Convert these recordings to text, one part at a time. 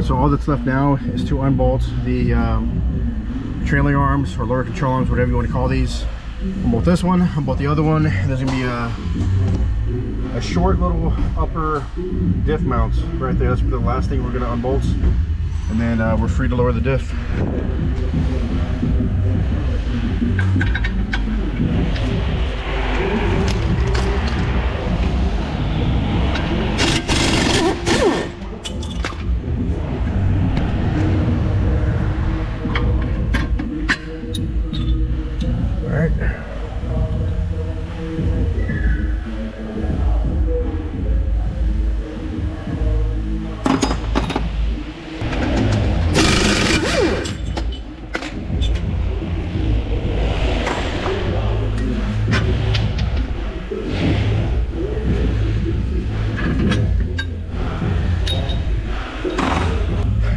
So all that's left now is to unbolt the trailing arms or lower control arms, whatever you want to call these. Unbolt this one, unbolt the other one. There's gonna be a short little upper diff mount right there. That's the last thing we're gonna unbolt, and then we're free to lower the diff.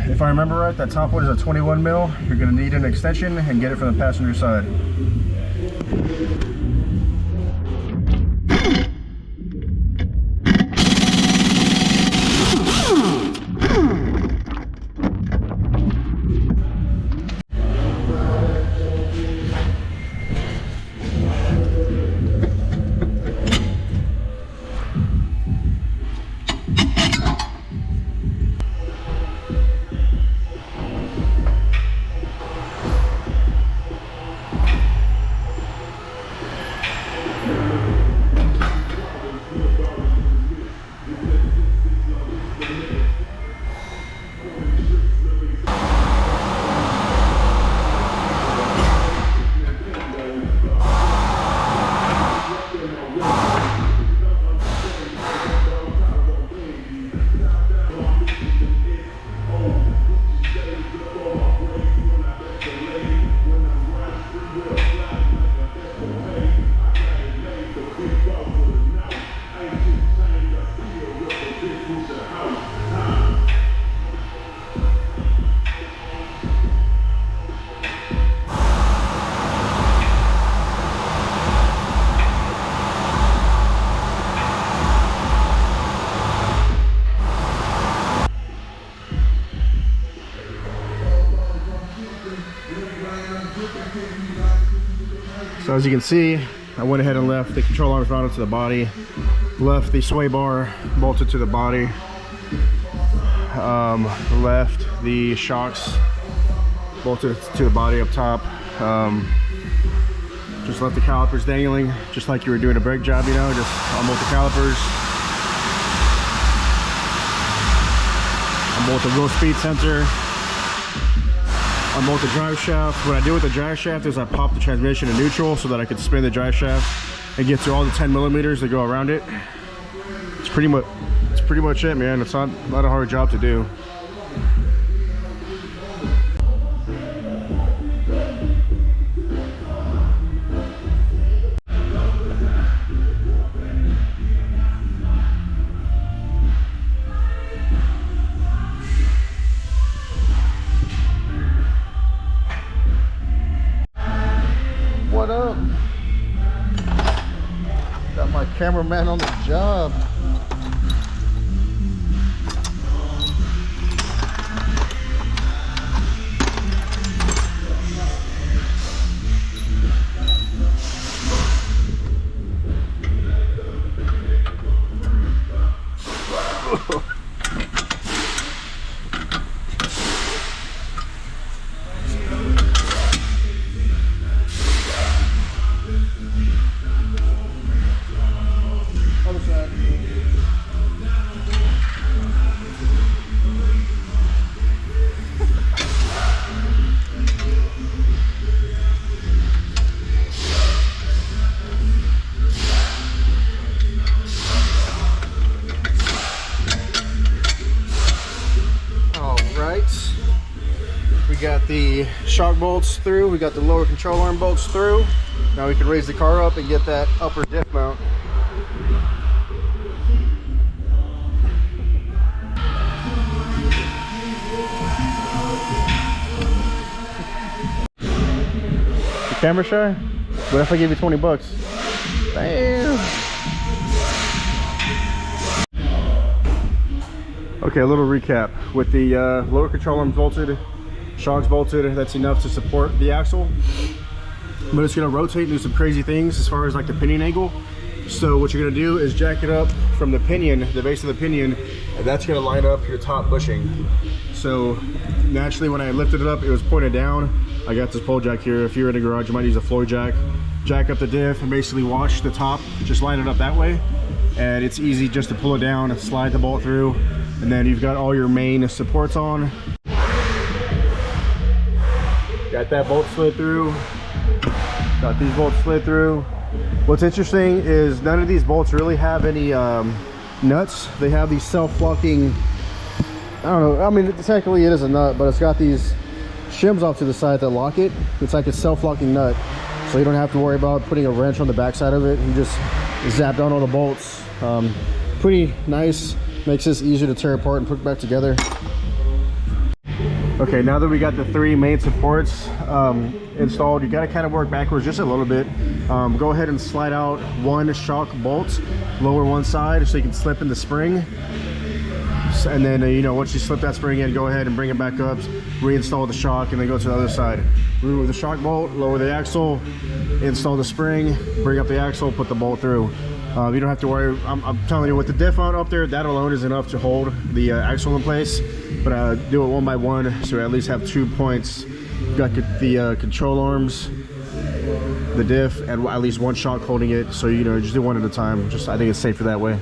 If I remember right, that top one is a 21 mil. You're going to need an extension and get it from the passenger side. So as you can see, I went ahead and left the control arms mounted to the body, left the sway bar bolted to the body, left the shocks bolted to the body up top, just left the calipers dangling, just like you were doing a brake job, you know, just unbolt the calipers, unbolt the wheel speed sensor, unbolt the drive shaft. What I do with the drive shaft is I pop the transmission in neutral so that I can spin the drive shaft and get to all the 10 millimeters that go around it. It's pretty much it, man. It's not a hard job to do. What up? Got my cameraman on the job. lights. We got the shock bolts through. We got the lower control arm bolts through. Now we can raise the car up and get that upper diff mount. The camera shy? What if I give you 20 bucks? Damn. Okay, a little recap. With the lower control arms bolted, shocks bolted, that's enough to support the axle. But it's gonna rotate and do some crazy things as far as like the pinion angle. So what you're gonna do is jack it up from the pinion, the base of the pinion, and that's gonna line up your top bushing. So naturally when I lifted it up, it was pointed down. I got this pole jack here. If you're in a garage, you might use a floor jack. Jack up the diff and basically watch the top, just line it up that way. And it's easy just to pull it down and slide the bolt through. And then you've got all your main supports on. Got that bolt slid through. Got these bolts slid through. What's interesting is none of these bolts really have any nuts. They have these self-locking, I don't know, I mean technically it is a nut, but it's got these shims off to the side that lock it. It's like a self-locking nut, so you don't have to worry about putting a wrench on the backside of it. You just zap down all the bolts. Pretty nice, makes this easier to tear apart and put back together. Okay, now that we got the 3 main supports installed, you got to kind of work backwards just a little bit. Go ahead and slide out 1 shock bolt, lower one side so you can slip in the spring. And then, you know, once you slip that spring in, go ahead and bring it back up, reinstall the shock, and then go to the other side. Remove the shock bolt, lower the axle, install the spring, bring up the axle, put the bolt through. You don't have to worry. I'm telling you, with the diff mount up there, that alone is enough to hold the axle in place. But do it one by one, so we at least have 2 points. You've got the control arms, the diff, and at least 1 shock holding it. So, you know, just do one at a time. I think it's safer that way.